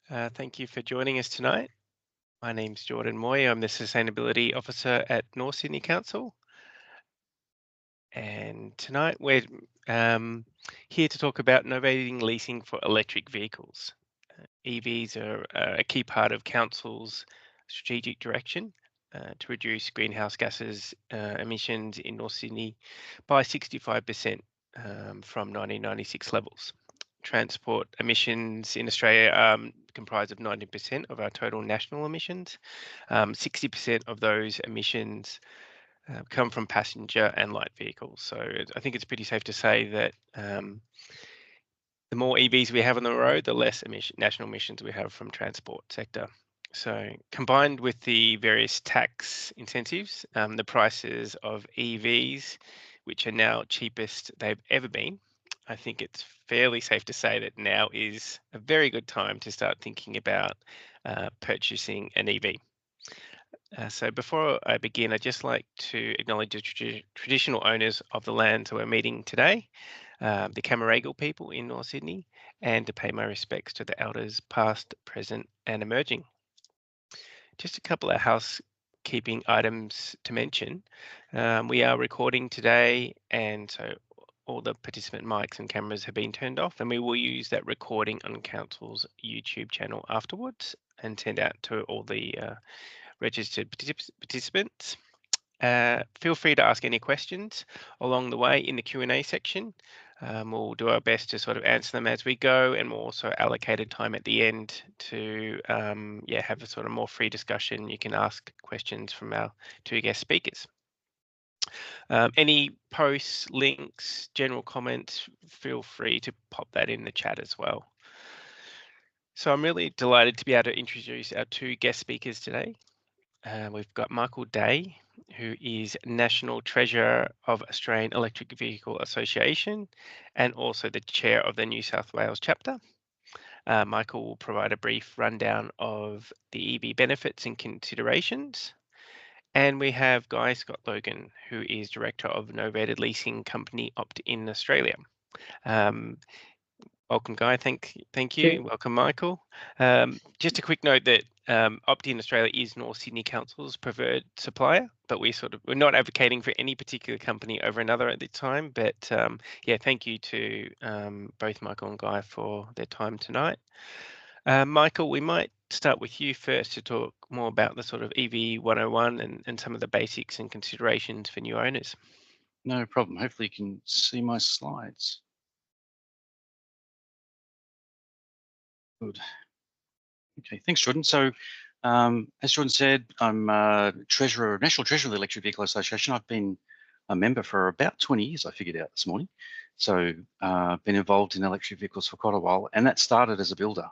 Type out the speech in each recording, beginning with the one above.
Thank you for joining us tonight. My name's Jordan Moy. I'm the Sustainability Officer at North Sydney Council. And tonight we're here to talk about novating leasing for electric vehicles. EVs are a key part of Council's strategic direction to reduce greenhouse gases emissions in North Sydney by 65% from 1996 levels. Transport emissions in Australia comprise of 90% of our total national emissions. 60% of those emissions come from passenger and light vehicles. So I think it's pretty safe to say that the more EVs we have on the road, the less national emissions we have from transport sector. So combined with the various tax incentives, the prices of EVs, which are now cheapest they've ever been, I think it's fairly safe to say that now is a very good time to start thinking about purchasing an EV. So before I begin, I'd just like to acknowledge the traditional owners of the lands we're meeting today, the Camaragal people in North Sydney, and to pay my respects to the elders past, present, and emerging. Just a couple of housekeeping items to mention. We are recording today, and so all the participant mics and cameras have been turned off, and we will use that recording on Council's YouTube channel afterwards and send out to all the registered participants. Feel free to ask any questions along the way in the Q&A section. We'll do our best to sort of answer them as we go, and we'll also allocate a time at the end to have a sort of more free discussion. You can ask questions from our two guest speakers. Any posts, links, general comments, feel free to pop that in the chat as well. So I'm really delighted to be able to introduce our two guest speakers today. We've got Michael Day, who is National Treasurer of Australian Electric Vehicle Association and also the Chair of the New South Wales chapter. Michael will provide a brief rundown of the EV benefits and considerations. And we have Scott-Logan, who is Director of Novated Leasing company Opt-in Australia. Welcome, Guy. Thank you. Welcome, Michael. Just a quick note that Opt-in Australia is North Sydney Council's preferred supplier, but we're not advocating for any particular company over another at this time. But thank you to both Michael and Guy for their time tonight. Michael, we might start with you first to talk more about the sort of EV 101 and some of the basics and considerations for new owners. No problem. Hopefully you can see my slides. Good. Okay, thanks, Jordan. So, as Jordan said, I'm National Treasurer of the Electric Vehicle Association. I've been a member for about 20 years, I figured out this morning. So, been involved in electric vehicles for quite a while, and that started as a builder.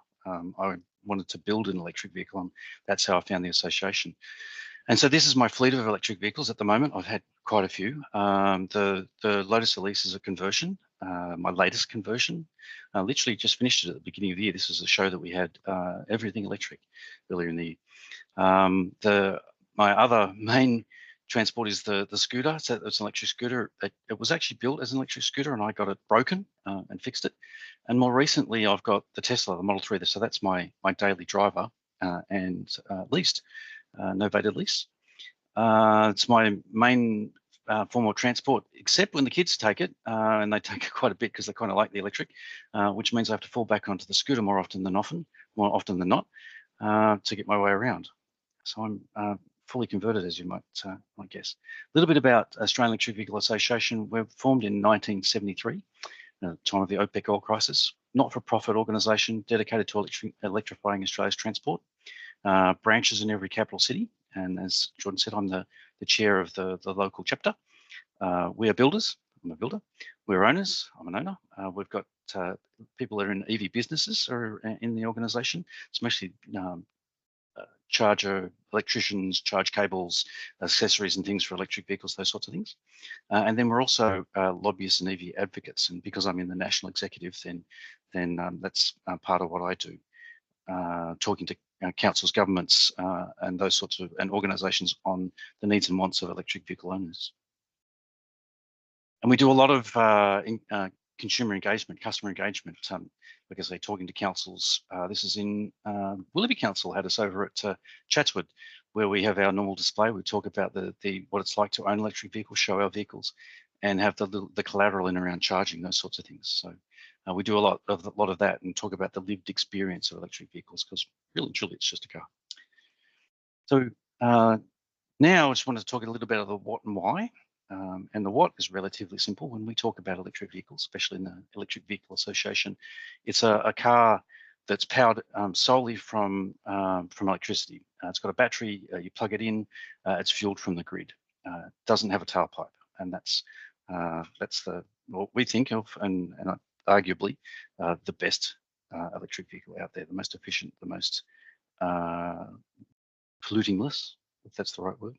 I wanted to build an electric vehicle, and that's how I found the association. And so this is my fleet of electric vehicles at the moment. I've had quite a few. The Lotus Elise is a conversion, my latest conversion. I literally just finished it at the beginning of the year. This was a show that we had everything electric earlier in the year. My other main transport is the scooter. So it's an electric scooter. It was actually built as an electric scooter, and I got it broken and fixed it. And more recently, I've got the Tesla, the Model 3. So that's my daily driver and leased. Novated lease. It's my main form of transport, except when the kids take it, and they take it quite a bit because they kind of like the electric, which means I have to fall back onto the scooter more often than not, to get my way around. So I'm fully converted, as you might guess. A little bit about Australian Electric Vehicle Association. We're formed in 1973, at the time of the OPEC oil crisis. Not-for-profit organisation dedicated to electrifying Australia's transport. Branches in every capital city, and as Jordan said, I'm the chair of the local chapter. We are builders. I'm a builder. We're owners. I'm an owner. We've got people that are in EV businesses are in the organisation, especially charger, electricians, charge cables, accessories and things for electric vehicles, those sorts of things. And then we're also lobbyists and EV advocates. And because I'm in the national executive, then that's part of what I do. Talking to councils, governments, and those sorts of organisations on the needs and wants of electric vehicle owners. And we do a lot of consumer engagement, customer engagement. Like I say, talking to councils. This is in Willoughby Council had us over at Chatswood, where we have our normal display. We talk about what it's like to own electric vehicles, show our vehicles, and have the collateral in around charging, those sorts of things. So we do a lot of that and talk about the lived experience of electric vehicles, because really, truly, it's just a car. So now I just want to talk a little bit of the what and why. And the what is relatively simple. When we talk about electric vehicles, especially in the Electric Vehicle Association, it's a car that's powered solely from electricity. It's got a battery, you plug it in, it's fueled from the grid. Doesn't have a tailpipe, and that's what we think of, and arguably the best electric vehicle out there, the most efficient, the most polluting less, if that's the right word.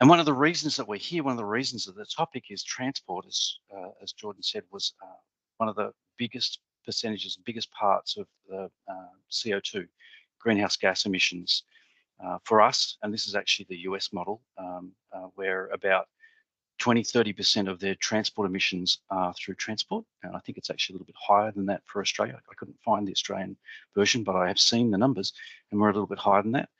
And one of the reasons that we're here, one of the reasons that the topic is transport, as Jordan said, was one of the biggest percentages, biggest parts of the CO2, greenhouse gas emissions for us. And this is actually the US model, where about 20–30% of their transport emissions are through transport. And I think it's actually a little bit higher than that for Australia. I couldn't find the Australian version, but I have seen the numbers, and we're a little bit higher than that.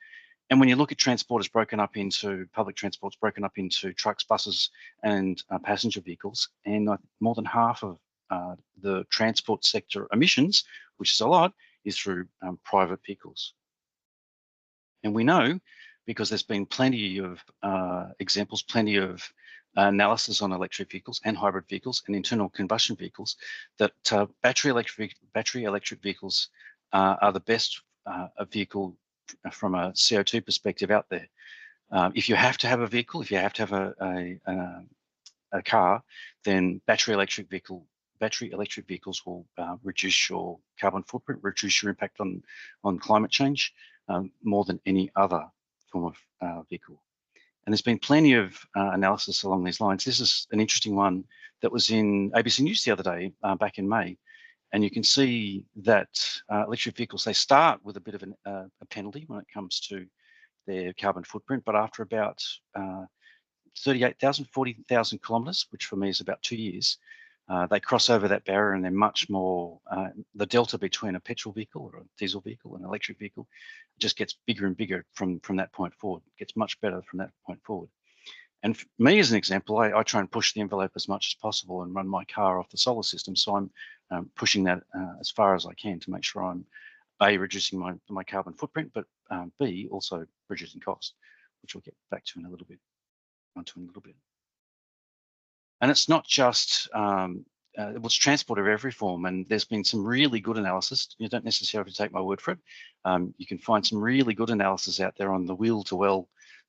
And when you look at transport, it's broken up into public transport, it's broken up into trucks, buses, and passenger vehicles. And more than half of the transport sector emissions, which is a lot, is through private vehicles. And we know, because there's been plenty of examples, plenty of analysis on electric vehicles and hybrid vehicles and internal combustion vehicles, that battery electric vehicles are the best vehicle from a CO2 perspective out there. If you have to have a vehicle, if you have to have a car, then battery electric vehicles will reduce your carbon footprint, reduce your impact on climate change more than any other form of vehicle. And there's been plenty of analysis along these lines. This is an interesting one that was in ABC News the other day, back in May. And you can see that electric vehicles, they start with a bit of a penalty when it comes to their carbon footprint, but after about 38,000, 40,000 kilometres, which for me is about 2 years, they cross over that barrier, and they're much more, the delta between a petrol vehicle or a diesel vehicle and an electric vehicle just gets bigger and bigger from that point forward. It gets much better from that point forward. And for me, as an example, I try and push the envelope as much as possible and run my car off the solar system. So I'm pushing that as far as I can to make sure I'm A, reducing my carbon footprint, but B, also reducing cost, which we'll get back to in a little bit. And it's not just it was transport of every form, and there's been some really good analysis. You don't necessarily have to take my word for it. You can find some really good analysis out there on the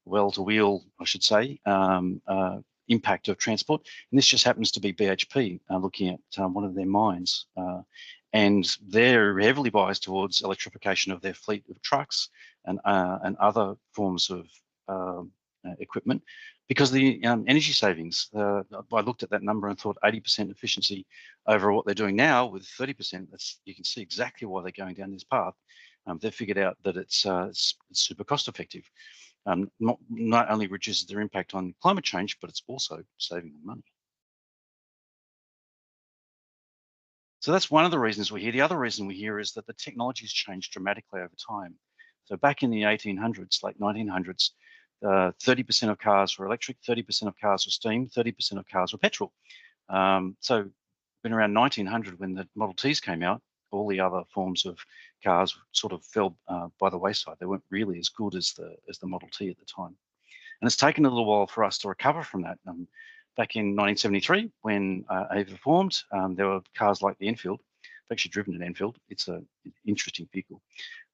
well-to-wheel, I should say, impact of transport. And this just happens to be BHP looking at one of their mines. And they're heavily biased towards electrification of their fleet of trucks and other forms of equipment, because the energy savings. I looked at that number and thought 80% efficiency over what they're doing now with 30%. You can see exactly why they're going down this path. They've figured out that it's super cost effective. Not only reduces their impact on climate change, but it's also saving them money. So that's one of the reasons we're here. The other reason we're here is that the technology has changed dramatically over time. So back in the 1800s, late 1900s, 30% of cars were electric, 30% of cars were steam, 30% of cars were petrol. So been around 1900 when the Model Ts came out, all the other forms of cars sort of fell by the wayside. They weren't really as good as the Model T at the time. And it's taken a little while for us to recover from that. Back in 1973, when AVA formed, there were cars like the Enfield. I've actually driven an Enfield. It's an interesting vehicle.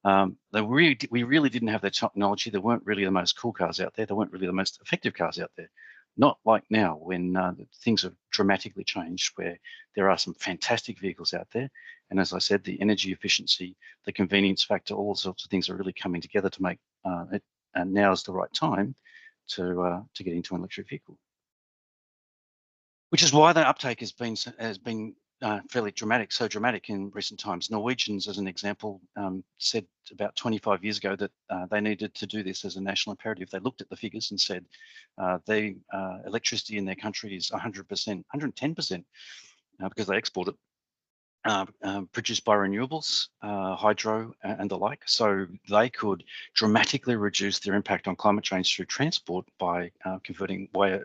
We really didn't have the technology. There weren't really the most cool cars out there. There weren't really the most effective cars out there. Not like now, when things have dramatically changed, where there are some fantastic vehicles out there. And as I said, the energy efficiency, the convenience factor, all sorts of things are really coming together to make it. And now is the right time to get into an electric vehicle. Which is why the uptake has been fairly dramatic, so dramatic in recent times. Norwegians, as an example, said about 25 years ago that they needed to do this as a national imperative. They looked at the figures and said the electricity in their country is 100%, 110% because they export it, produced by renewables, hydro and the like. So they could dramatically reduce their impact on climate change through transport by converting way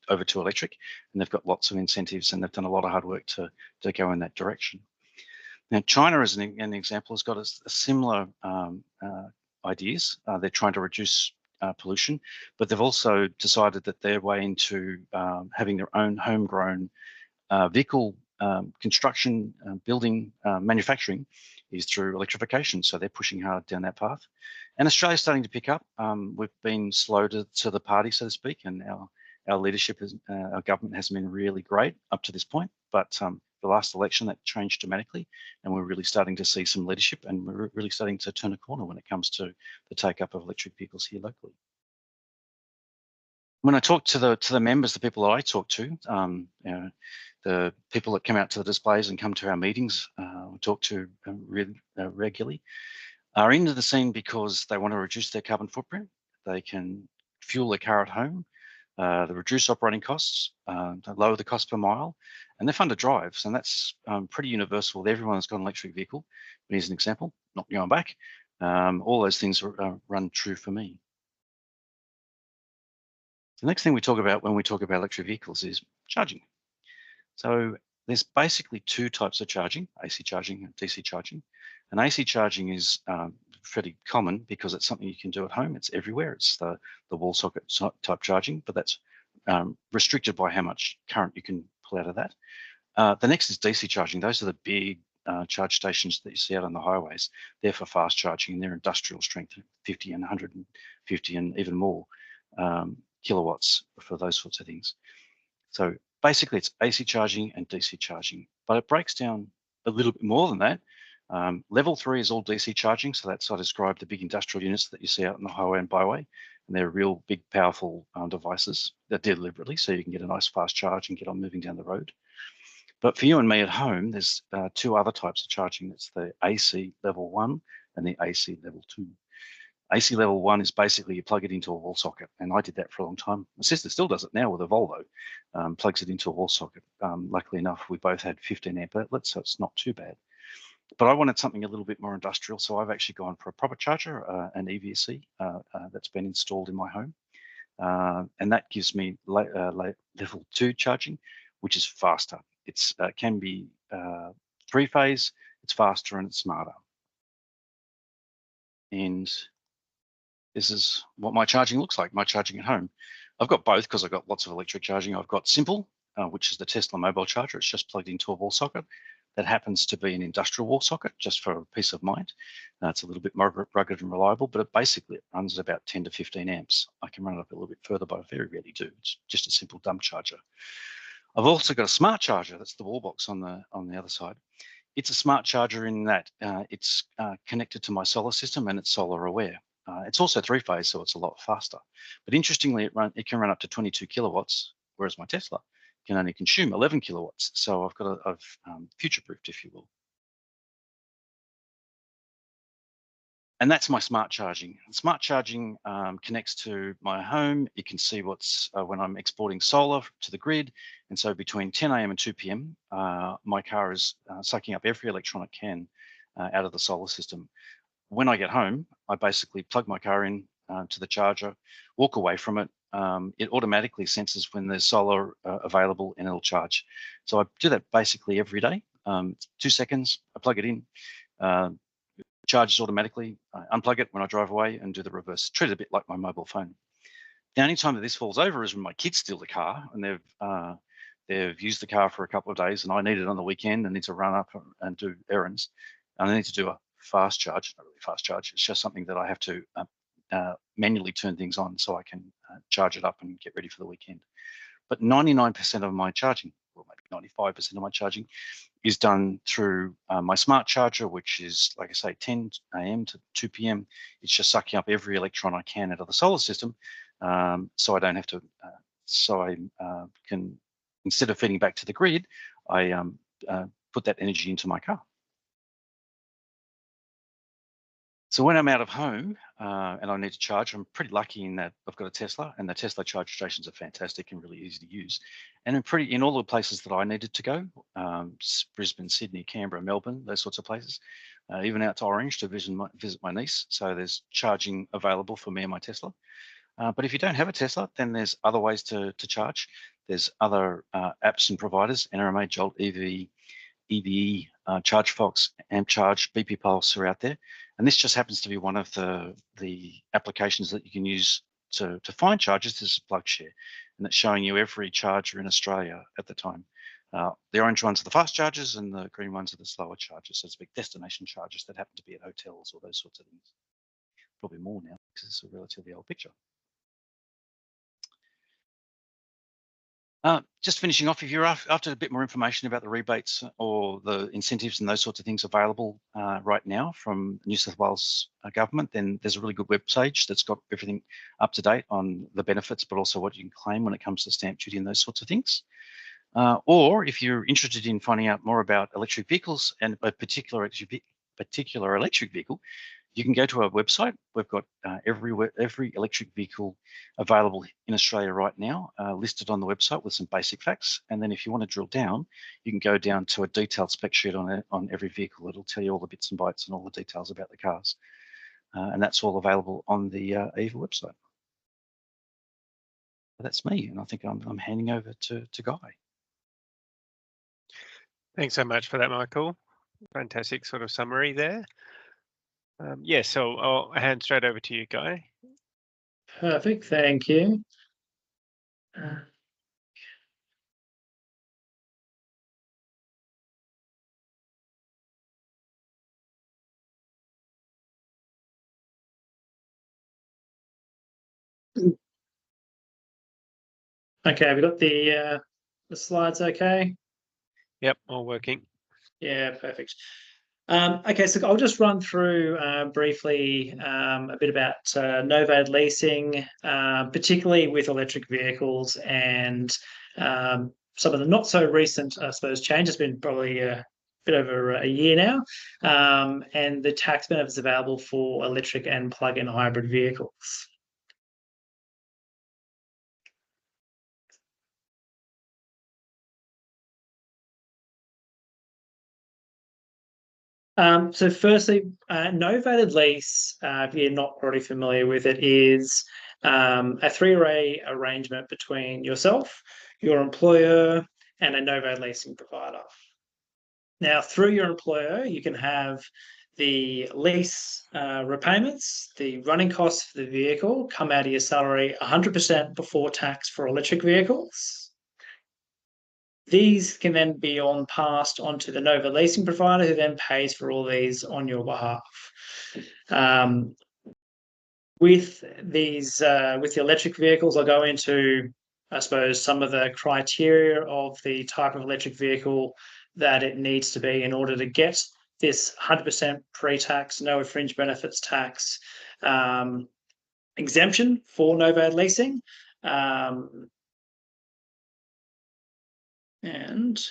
over to electric. And they've got lots of incentives and they've done a lot of hard work to go in that direction. Now, China, as an example, has got a similar ideas. They're trying to reduce pollution, but they've also decided that their way into having their own homegrown vehicle construction, building, manufacturing is through electrification. So they're pushing hard down that path. And Australia's starting to pick up. We've been slow to the party, so to speak, and our leadership, our government hasn't been really great up to this point. But the last election, that changed dramatically, and we're really starting to see some leadership, and we're really starting to turn a corner when it comes to the take-up of electric vehicles here locally. When I talk to the members, the people that I talk to, you know, the people that come out to the displays and come to our meetings, we talk to regularly, are into the scene because they want to reduce their carbon footprint. They can fuel their car at home, they reduce operating costs, lower the cost per mile, and they're fun to drive. So that's pretty universal with everyone that's got an electric vehicle. But here's an example, not going back. All those things run true for me. The next thing we talk about when we talk about electric vehicles is charging. So there's basically two types of charging, AC charging and DC charging. And AC charging is fairly common because it's something you can do at home. It's everywhere. It's the wall socket type charging, but that's restricted by how much current you can pull out of that. The next is DC charging. Those are the big charge stations that you see out on the highways. They're for fast charging and they're industrial strength, 50 and 150 and even more kilowatts for those sorts of things. So basically it's AC charging and DC charging, but it breaks down a little bit more than that. Level 3 is all DC charging. So that's, I described the big industrial units that you see out on the highway and byway, and they're real big, powerful devices that deliberately, so you can get a nice fast charge and get on moving down the road. But for you and me at home, there's two other types of charging. It's the AC level 1 and the AC level 2. AC level 1 is basically you plug it into a wall socket, and I did that for a long time. My sister still does it now with a Volvo, plugs it into a wall socket. Luckily enough, we both had 15 amp outlets, so it's not too bad. But I wanted something a little bit more industrial, so I've actually gone for a proper charger, an EVC that's been installed in my home. And that gives me level 2 charging, which is faster. It's can be 3-phase, it's faster and it's smarter. And this is what my charging looks like, my charging at home. I've got both because I've got lots of electric charging. I've got simple, which is the Tesla mobile charger. It's just plugged into a wall socket. That happens to be an industrial wall socket, just for peace of mind. It's a little bit more rugged and reliable, but it runs at about 10 to 15 amps. I can run it up a little bit further, but I very rarely do. It's just a simple dumb charger. I've also got a smart charger. That's the wall box on the other side. It's a smart charger in that it's connected to my solar system and it's solar aware. It's also 3-phase, so it's a lot faster. But interestingly, it can run up to 22 kilowatts, whereas my Tesla can only consume 11 kilowatts. So I've future-proofed, if you will. And that's my smart charging. Smart charging connects to my home. You can see what's when I'm exporting solar to the grid. And so between 10 a.m. and 2 p.m., my car is sucking up every electron it can out of the solar system. When I get home, I basically plug my car in to the charger, walk away from it. It automatically senses when there's solar available and it'll charge. So I do that basically every day. 2 seconds, I plug it in, charges automatically, I unplug it when I drive away and do the reverse. Treat it a bit like my mobile phone. The only time that this falls over is when my kids steal the car and they've used the car for a couple of days and I need it on the weekend and need to run up and do errands. And I need to do a fast charge, not really fast charge. It's just something that I have to manually turn things on so I can charge it up and get ready for the weekend. But 99% of my charging, or maybe 95% of my charging, is done through my smart charger, which is, like I say, 10 a.m. to 2 p.m. It's just sucking up every electron I can out of the solar system, so I don't have to. So I can, instead of feeding back to the grid, I put that energy into my car. So when I'm out of home and I need to charge, I'm pretty lucky in that I've got a Tesla, and the Tesla charge stations are fantastic and really easy to use. And in all the places that I needed to go, Brisbane, Sydney, Canberra, Melbourne, those sorts of places, even out to Orange to visit my niece. So there's charging available for me and my Tesla. But if you don't have a Tesla, then there's other ways to charge. There's other apps and providers, NRMA, Jolt, EVE, ChargeFox, AmpCharge, BP Pulse are out there. And this just happens to be one of the applications that you can use to find chargers. This is PlugShare, and it's showing you every charger in Australia at the time. The orange ones are the fast chargers and the green ones are the slower chargers. So it's big destination chargers that happen to be at hotels or those sorts of things. Probably more now because it's a relatively old picture. Just finishing off, if you're after a bit more information about the rebates or the incentives and those sorts of things available right now from New South Wales government, then there's a really good webpage that's got everything up to date on the benefits, but also what you can claim when it comes to stamp duty and those sorts of things. Or if you're interested in finding out more about electric vehicles and a particular electric vehicle, you can go to our website. We've got every electric vehicle available in Australia right now listed on the website with some basic facts. And then if you want to drill down, you can go down to a detailed spec sheet on every vehicle. It'll tell you all the bits and bytes and all the details about the cars. And that's all available on the EVA website. That's me, and I think I'm handing over to Guy. Thanks so much for that, Michael. Fantastic sort of summary there. Yeah, so I'll hand straight over to you, Guy. Perfect, thank you. Okay, have we got the slides okay? Yep, all working. Yeah, perfect. Okay, so I'll just run through briefly a bit about Novated Leasing, particularly with electric vehicles and some of the not so recent, I suppose, change. It's been probably a bit over a year now, and the tax benefits available for electric and plug-in hybrid vehicles. So firstly, Novated Lease, if you're not already familiar with it, is a three-way arrangement between yourself, your employer, and a Novated Leasing provider. Now, through your employer, you can have the lease repayments, the running costs for the vehicle come out of your salary 100% before tax for electric vehicles. These can then be passed on to the Novated Leasing provider, who then pays for all these on your behalf. With the electric vehicles, I'll go into, I suppose, some of the criteria of the type of electric vehicle that it needs to be in order to get this 100% pre-tax, no fringe benefits tax exemption for Novated Leasing. And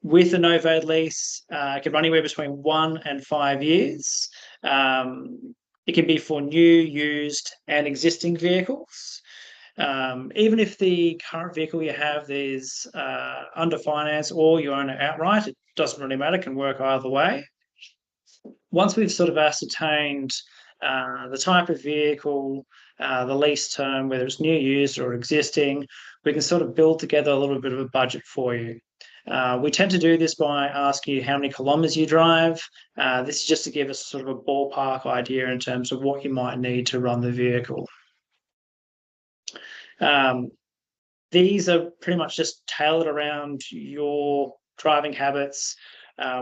with a Novated lease, it can run anywhere between 1 and 5 years. It can be for new, used, and existing vehicles. Even if the current vehicle you have is under finance or you own it outright, it doesn't really matter, it can work either way. Once we've sort of ascertained the type of vehicle, the lease term, whether it's new, used, or existing, we can sort of build together a little bit of a budget for you. We tend to do this by asking you how many kilometres you drive. This is just to give us sort of a ballpark idea in terms of what you might need to run the vehicle. These are pretty much just tailored around your driving habits,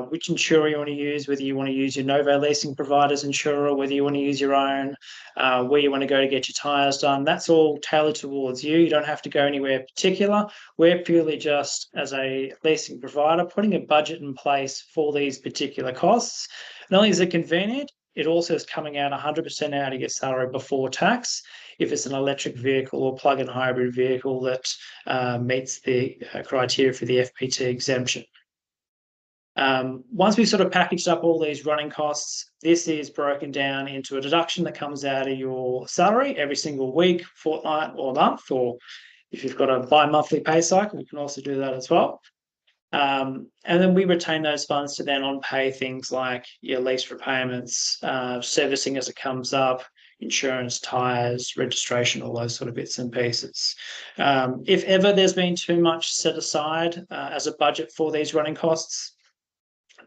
which insurer you want to use, whether you want to use your Novated Leasing provider's insurer, whether you want to use your own, where you want to go to get your tyres done. That's all tailored towards you. You don't have to go anywhere particular. We're purely just, as a leasing provider, putting a budget in place for these particular costs. Not only is it convenient, it also is coming out 100% out of your salary before tax if it's an electric vehicle or plug-in hybrid vehicle that meets the criteria for the FPT exemption. Once we've sort of packaged up all these running costs, this is broken down into a deduction that comes out of your salary every single week, fortnight, or month, or if you've got a bi-monthly pay cycle, you can also do that as well. And then we retain those funds to then on pay things like your lease repayments, servicing as it comes up, insurance, tyres, registration, all those sort of bits and pieces. If ever there's been too much set aside as a budget for these running costs,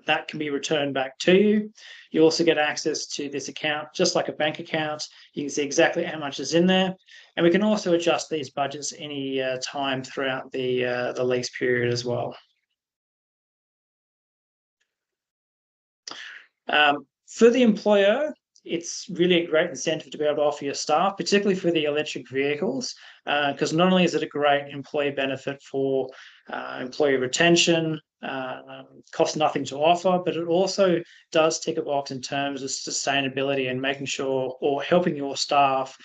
that can be returned back to you. You also get access to this account, just like a bank account. You can see exactly how much is in there. And we can also adjust these budgets any time throughout the lease period as well. For the employer, it's really a great incentive to be able to offer your staff, particularly for the electric vehicles, because not only is it a great employee benefit for employee retention, costs nothing to offer, but it also does tick a box in terms of sustainability and making sure or helping your staff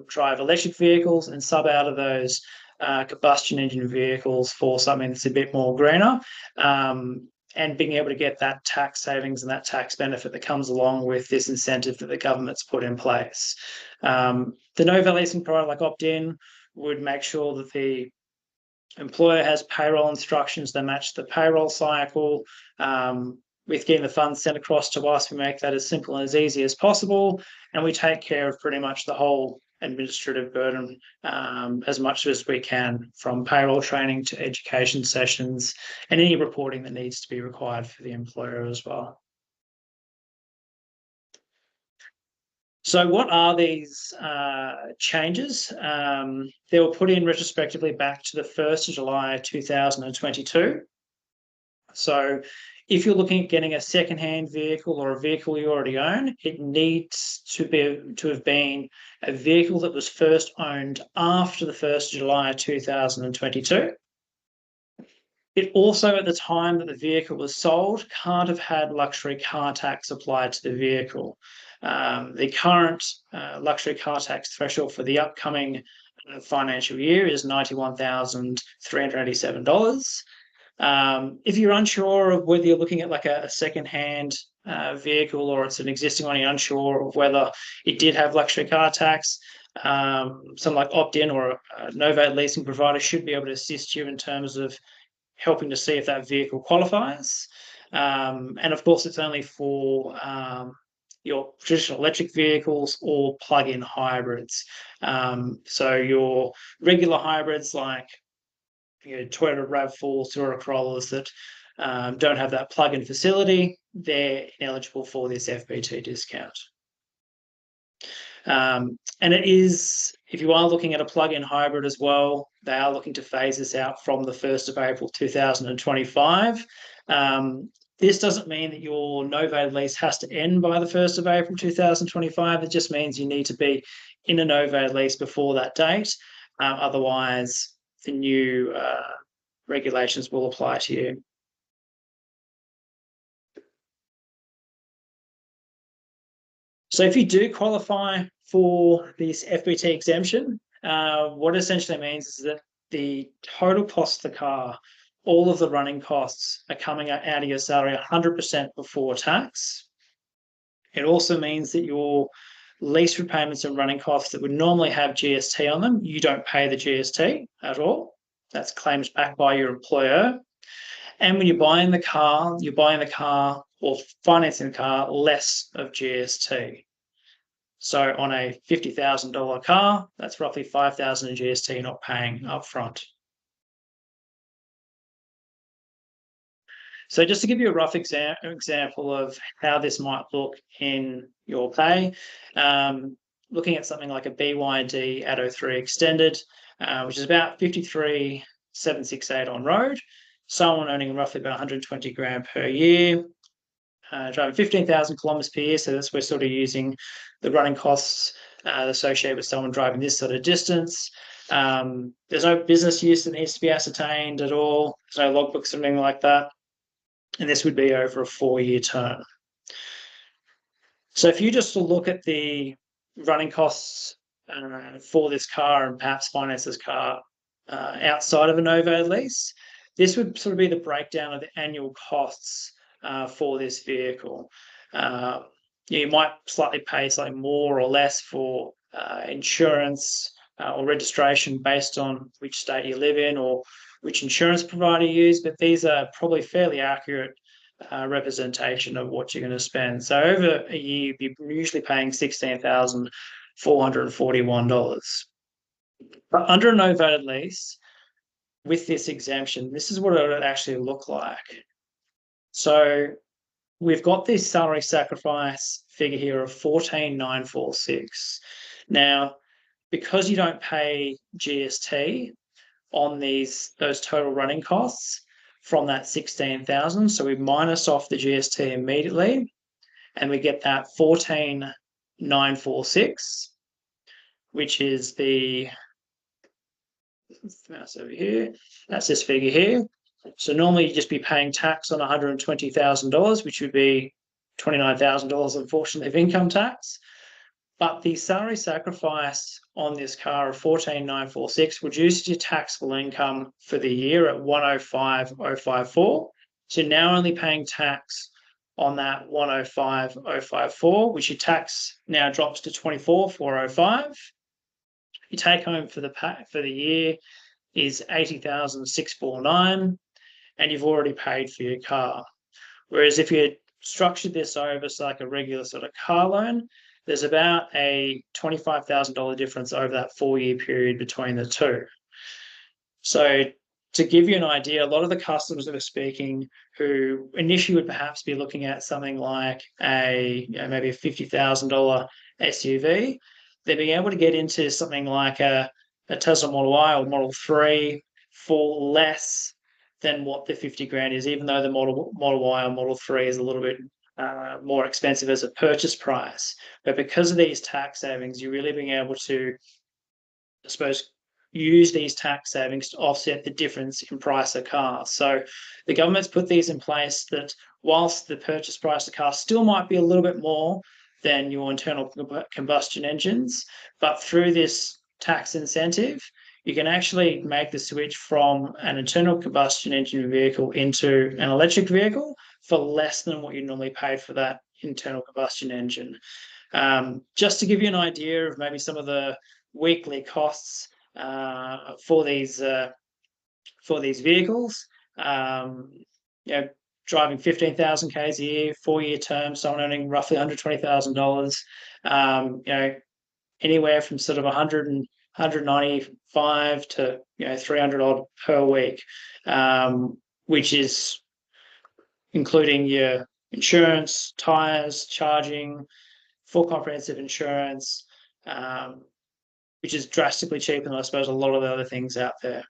drive electric vehicles and sub out of those combustion engine vehicles for something that's a bit more greener. And being able to get that tax savings and that tax benefit that comes along with this incentive that the government's put in place. The Novated Leasing provider like Opt-in would make sure that the employer has payroll instructions that match the payroll cycle. With getting the funds sent across to us, we make that as simple and as easy as possible, and we take care of pretty much the whole administrative burden as much as we can, from payroll training to education sessions and any reporting that needs to be required for the employer as well. So what are these changes? They were put in retrospectively back to the 1st of July 2022. So if you're looking at getting a second-hand vehicle or a vehicle you already own, it needs to have been a vehicle that was first owned after the 1st of July 2022. It also, at the time that the vehicle was sold, can't have had luxury car tax applied to the vehicle. The current luxury car tax threshold for the upcoming financial year is $91,387. If you're unsure of whether you're looking at like a second-hand vehicle or it's an existing one, you're unsure of whether it did have luxury car tax, something like Opt-in or a Novated Leasing provider should be able to assist you in terms of helping to see if that vehicle qualifies. And of course, it's only for your traditional electric vehicles or plug-in hybrids. So your regular hybrids like Toyota RAV4s, Toyota Corollas that don't have that plug-in facility, they're ineligible for this FBT discount. And it is, if you are looking at a plug-in hybrid as well, they are looking to phase this out from the 1st of April 2025. This doesn't mean that your novated lease has to end by the 1st of April 2025. It just means you need to be in a novated lease before that date. Otherwise, the new regulations will apply to you. So if you do qualify for this FBT exemption, what it essentially means is that the total cost of the car, all of the running costs are coming out of your salary 100% before tax. It also means that your lease repayments and running costs that would normally have GST on them, you don't pay the GST at all. That's claimed back by your employer. And when you're buying the car or financing the car less of GST. So on a $50,000 car, that's roughly $5,000 in GST you're not paying upfront. So just to give you a rough example of how this might look in your pay, looking at something like a BYD Atto 3 Extended, which is about 53,768 on road, someone earning roughly about 120 grand per year, driving 15,000 kilometers per year. So that's we're sort of using the running costs associated with someone driving this sort of distance. There's no business use that needs to be ascertained at all. There's no logbooks or anything like that. And this would be over a 4-year term. So if you just look at the running costs for this car and perhaps finance this car outside of a novated lease, this would sort of be the breakdown of the annual costs for this vehicle. You might slightly pay slightly more or less for insurance or registration based on which state you live in or which insurance provider you use, but these are probably fairly accurate representation of what you're going to spend. So over a year, you'd be usually paying $16,441. But under a novated lease, with this exemption, this is what it would actually look like. So we've got this salary sacrifice figure here of 14,946. Now, because you don't pay GST on those total running costs from that 16,000, so we minus off the GST immediately, and we get that 14,946, which is the mouse over here. That's this figure here. So normally you'd just be paying tax on $120,000, which would be $29,000, unfortunately, of income tax. But the salary sacrifice on this car of 14,946 reduces your taxable income for the year at 105,054. So you're now only paying tax on that 105,054, which your tax now drops to 24,405. Your take home for the year is 80,649, and you've already paid for your car. Whereas if you had structured this over like a regular sort of car loan, there's about a $25,000 difference over that 4-year period between the two. So to give you an idea, a lot of the customers that are speaking who initially would perhaps be looking at something like maybe a $50,000 SUV, they're being able to get into something like a Tesla Model Y or Model 3 for less than what the 50 grand is, even though the Model Y or Model 3 is a little bit more expensive as a purchase price. But because of these tax savings, you're really being able to, I suppose, use these tax savings to offset the difference in price of cars. So the government's put these in place that whilst the purchase price of the car still might be a little bit more than your internal combustion engines, but through this tax incentive, you can actually make the switch from an internal combustion engine vehicle into an electric vehicle for less than what you normally pay for that internal combustion engine. Just to give you an idea of maybe some of the weekly costs for these vehicles, driving 15,000 k's a year, 4-year term, someone earning roughly $120,000, anywhere from sort of 195 to 300 odd per week, which is including your insurance, tires, charging, full comprehensive insurance, which is drastically cheaper than I suppose a lot of the other things out there.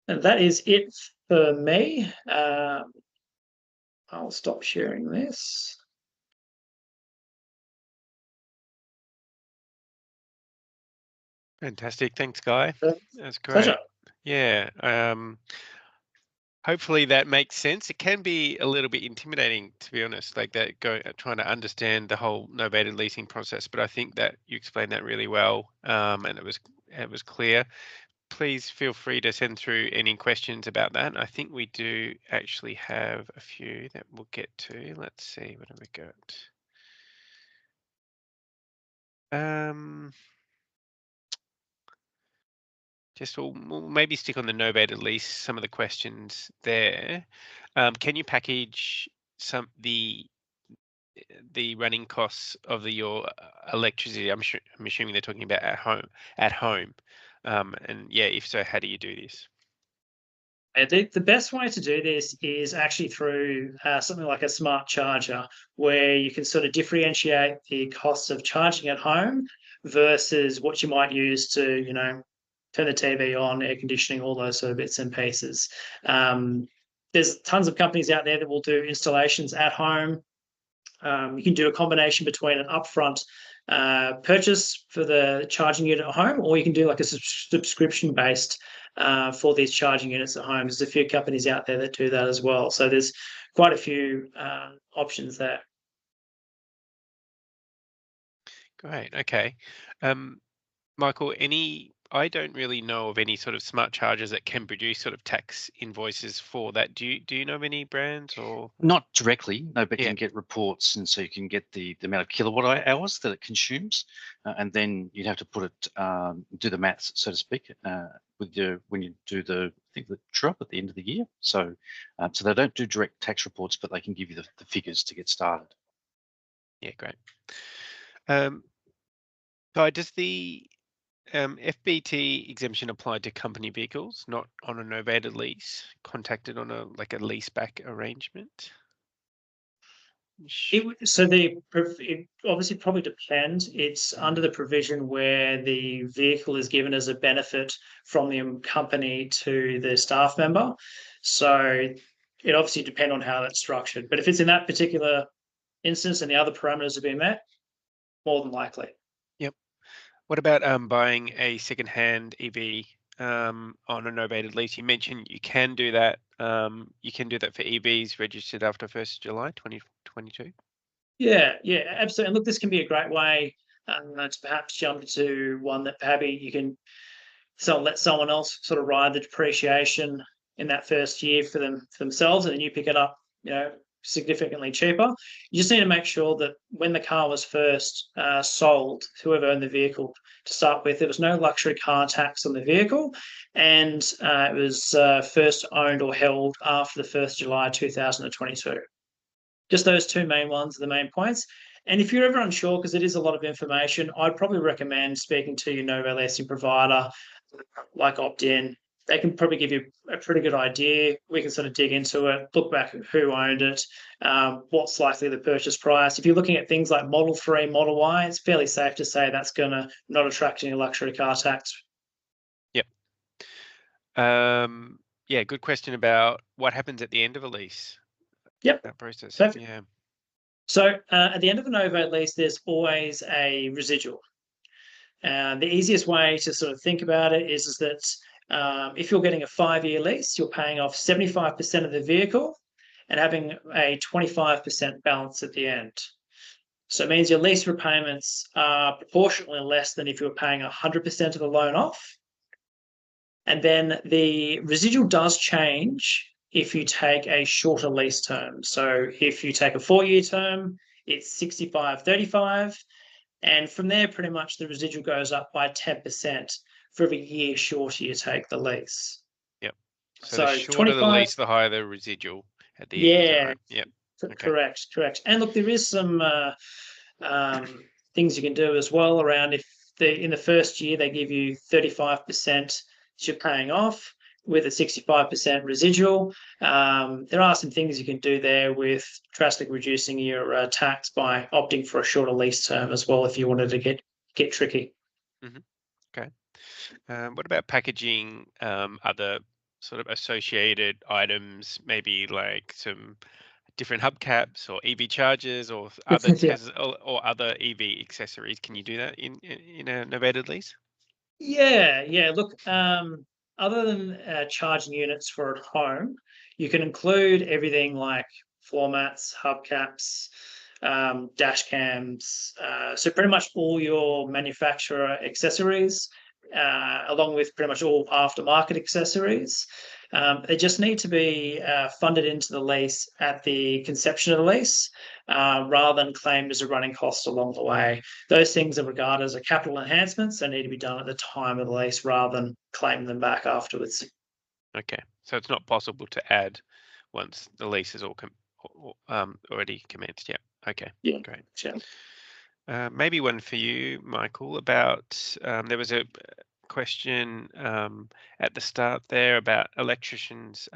And that is it for me. I'll stop sharing this. Fantastic. Thanks, Guy. That's great. Pleasure. Yeah. Hopefully that makes sense. It can be a little bit intimidating, to be honest, like that trying to understand the whole novated leasing process. But I think that you explained that really well, and it was clear. Please feel free to send through any questions about that. I think we do actually have a few that we'll get to. Let's see, what have we got? Just we'll maybe stick on the novated lease, some of the questions there. Can you package the running costs of your electricity? I'm assuming they're talking about at home. And yeah, if so, how do you do this? The best way to do this is actually through something like a smart charger, where you can sort of differentiate the costs of charging at home versus what you might use to, turn the TV on, air conditioning, all those sort of bits and pieces. There's tons of companies out there that will do installations at home. You can do a combination between an upfront purchase for the charging unit at home, or you can do like a subscription-based for these charging units at home. There's a few companies out there that do that as well. So there's quite a few options there. Great. Okay. Michael, I don't really know of any sort of smart chargers that can produce sort of tax invoices for that. Do you know of any brands or? Not directly, no, but you Yeah. can get reports, and so you can get the amount of kilowatt hours that it consumes, and then you'd have to put it, do the maths, so to speak, with when you do I think the true up at the end of the year. So, so they don't do direct tax reports, but they can give you the figures to get started. Yeah, great. So does the FBT exemption apply to company vehicles, not on a novated lease, contacted on a lease back arrangement? It obviously probably depends. It's under the provision where the vehicle is given as a benefit from the company to the staff member. So it obviously depends on how that's structured. But if it's in that particular instance and the other parameters have been met, more than likely. Yep. What about buying a second-hand EV on a novated lease? You mentioned you can do that. You can do that for EVs registered after 1st July 2022. Yeah, absolutely. And look, this can be a great way to perhaps jump into one that perhaps you can let someone else sort of ride the depreciation in that first year for themselves, and then you pick it up, significantly cheaper. You just need to make sure that when the car was first sold, whoever owned the vehicle to start with, there was no luxury car tax on the vehicle, and it was first owned or held after the 1st July 2022. Just those two main ones are the main points. And if you're ever unsure, because it is a lot of information, I'd probably recommend speaking to your novated leasing provider, like Opt-in. They can probably give you a pretty good idea. We can sort of dig into it, look back at who owned it, what's likely the purchase price. If you're looking at things like Model 3, Model Y, it's fairly safe to say that's going to not attract any luxury car tax. Yep. Yeah, good question about what happens at the end of a lease. Yep. That process. Perfect. Yeah. So at the end of a novated lease, there's always a residual. The easiest way to sort of think about it is that if you're getting a 5-year lease, you're paying off 75% of the vehicle and having a 25% balance at the end. So it means your lease repayments are proportionally less than if you were paying 100% of the loan off. And then the residual does change if you take a shorter lease term. So if you take a 4-year term, it's 65-35. And from there, pretty much the residual goes up by 10% for every year shorter you take the lease. Yep. So So the shorter 25, the lease, the higher the residual at the end. Is that right? Yep. Okay. Correct. And look, there is some things you can do as well around if in the first year they give you 35% you're paying off with a 65% residual. There are some things you can do there with drastically reducing your tax by opting for a shorter lease term as well if you wanted to get tricky. Mm-hmm. Okay. What about packaging other sort of associated items, maybe like some different hubcaps or EV chargers or other Yeah. or other EV accessories? Can you do that in a novated lease? Yeah. Look, other than charging units for at home, you can include everything like floor mats, hubcaps, dash cams. So pretty much all your manufacturer accessories, along with pretty much all aftermarket accessories. They just need to be funded into the lease at the conception of the lease, rather than claimed as a running cost along the way. Those things are regarded as a capital enhancements. They need to be done at the time of the lease rather than claim them back afterwards. Okay, so it's not possible to add once the lease is all already commenced. Yeah. Okay. Yeah. Great. Sure. Maybe one for you, Michael, about there was a question at the start there about electricians.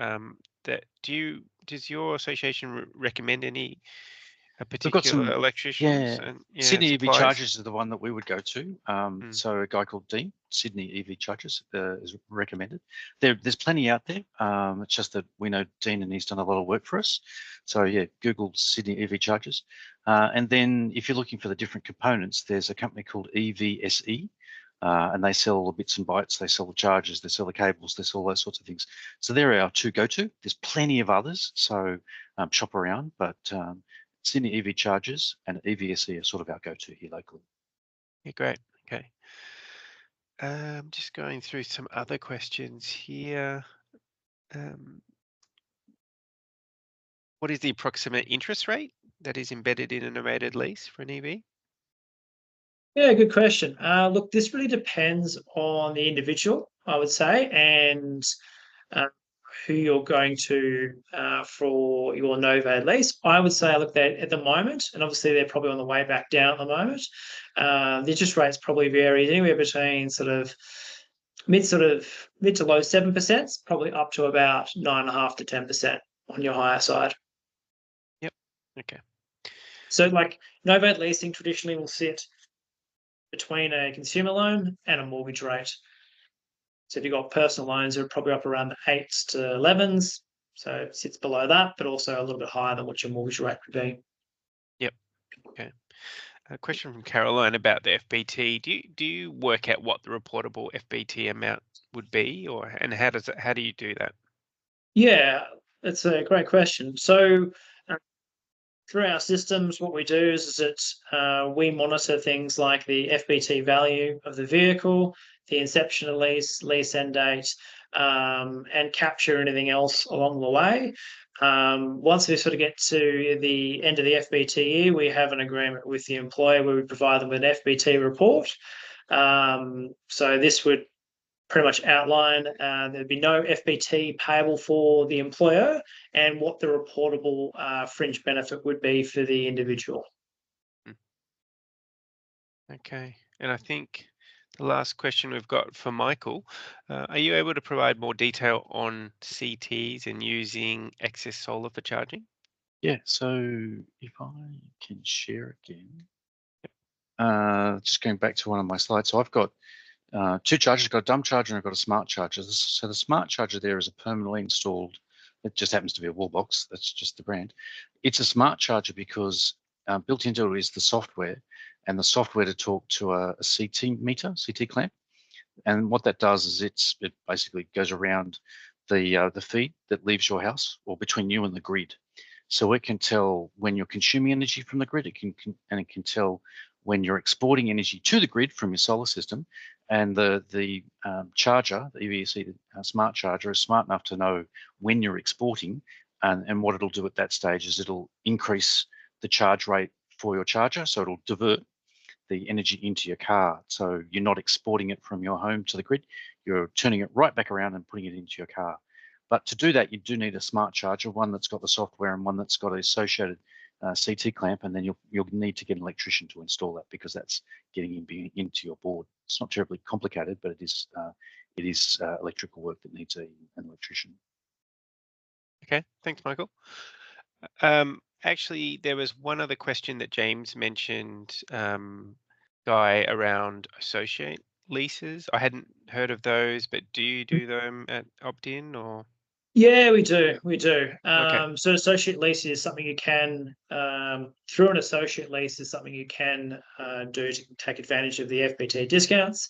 Does your association recommend any We've got particular some, electricians yeah. and Sydney EV suppliers? Chargers is the one that we would go to. So a guy called Dean, Sydney EV Chargers is recommended. There's plenty out there. It's just that we know Dean and he's done a lot of work for us. So yeah, Google Sydney EV Chargers. And then if you're looking for the different components, there's a company called EVSE. And they sell all the bits and bytes, they sell the chargers, they sell the cables, they sell those sorts of things. So they're our two go-to. There's plenty of others, so shop around, but Sydney EV Chargers and EVSE are sort of our go-to here locally. Yeah, great. Okay. Just going through some other questions here. What is the approximate interest rate that is embedded in a novated lease for an EV? Yeah, good question. Look, this really depends on the individual, I would say, and uh, who you're going to for your novated lease. I would say, look, that at the moment, and obviously they're probably on the way back down at the moment. The interest rates probably vary anywhere between mid to low 7%, probably up to about 9.5 to 10% on your higher side. Yep. Okay. So, like novated leasing traditionally will sit between a consumer loan and a mortgage rate. So if you've got personal loans, they're probably up around the 8s to 11s. So it sits below that, but also a little bit higher than what your mortgage rate would be. Yep. Okay. A question from Caroline about the FBT. Do you work out what the reportable FBT amount would be, and how do you do that? Yeah, that's a great question. So through our systems, what we do is that we monitor things like the FBT value of the vehicle, the inception of lease end date, and capture anything else along the way. Once we sort of get to the end of the FBT year, we have an agreement with the employer where we provide them with an FBT report. So this would pretty much outline there'd be no FBT payable for the employer and what the reportable fringe benefit would be for the individual. Okay. And I think the last question we've got for Michael, are you able to provide more detail on CTs and using excess solar for charging? Yeah, so if I can share again, just going back to one of my slides. So I've got two chargers. I've got a dumb charger and I've got a smart charger. So the smart charger there is a permanently installed, it just happens to be a wall box. That's just the brand. It's a smart charger because built into it is the software, and the software to talk to a CT meter, CT clamp. And what that does is it basically goes around the feed that leaves your house or between you and the grid. So it can tell when you're consuming energy from the grid. It can tell when you're exporting energy to the grid from your solar system. And the charger, the EVSE smart charger, is smart enough to know when you're exporting, and what it'll do at that stage is it'll increase the charge rate for your charger, so it'll divert the energy into your car. So you're not exporting it from your home to the grid, you're turning it right back around and putting it into your car. But to do that, you do need a smart charger, one that's got the software and one that's got an associated CT clamp, and then you'll need to get an electrician to install that because that's getting into your board. It's not terribly complicated, but it is electrical work that needs an electrician. Okay, thanks, Michael. Actually, there was one other question that James mentioned, Guy, around associate leases. I hadn't heard of those, but do you do them at opt-in or? Yeah, we do. We do. Okay. So associate lease is something you can, through an associate lease is something you can do to take advantage of the FBT discounts.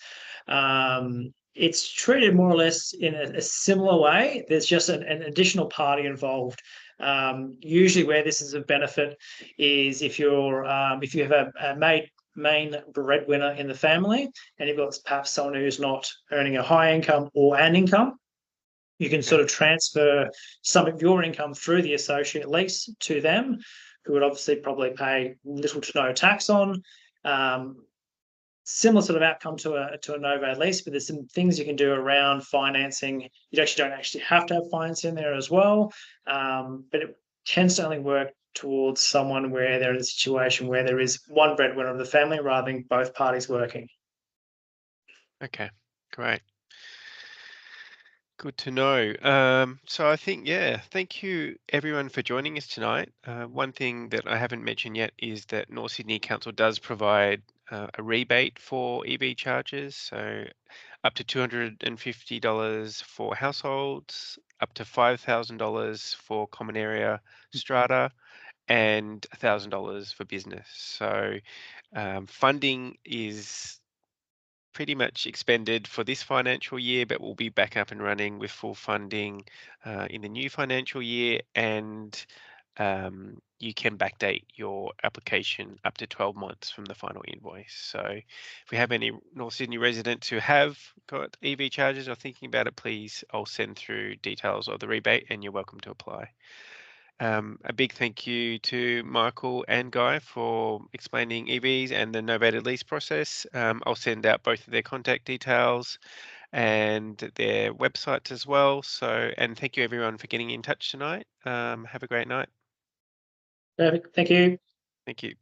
It's treated more or less in a similar way. There's just an additional party involved. Usually where this is of benefit is if you have a main breadwinner in the family and you've got perhaps someone who's not earning a high income or an income. You can sort of transfer some of your income through the associate lease to them, who would obviously probably pay little to no tax on. Similar sort of outcome to a novated lease, but there's some things you can do around financing. You don't actually have to have financing there as well, but it can certainly work towards someone where they're in a situation where there is one breadwinner of the family rather than both parties working. Okay, great. Good to know. So I think, yeah, thank you everyone for joining us tonight. One thing that I haven't mentioned yet is that North Sydney Council does provide a rebate for EV chargers. So up to $250 for households, up to $5,000 for common area strata, and $1,000 for business. So funding is pretty much expended for this financial year, but we'll be back up and running with full funding in the new financial year. And you can backdate your application up to 12 months from the final invoice. So if we have any North Sydney residents who have got EV charges or thinking about it, please, I'll send through details of the rebate and you're welcome to apply. A big thank you to Michael and Guy for explaining EVs and the novated lease process. I'll send out both of their contact details and their websites as well. So, and thank you everyone for getting in touch tonight. Have a great night. Perfect. Thank you. Thank you.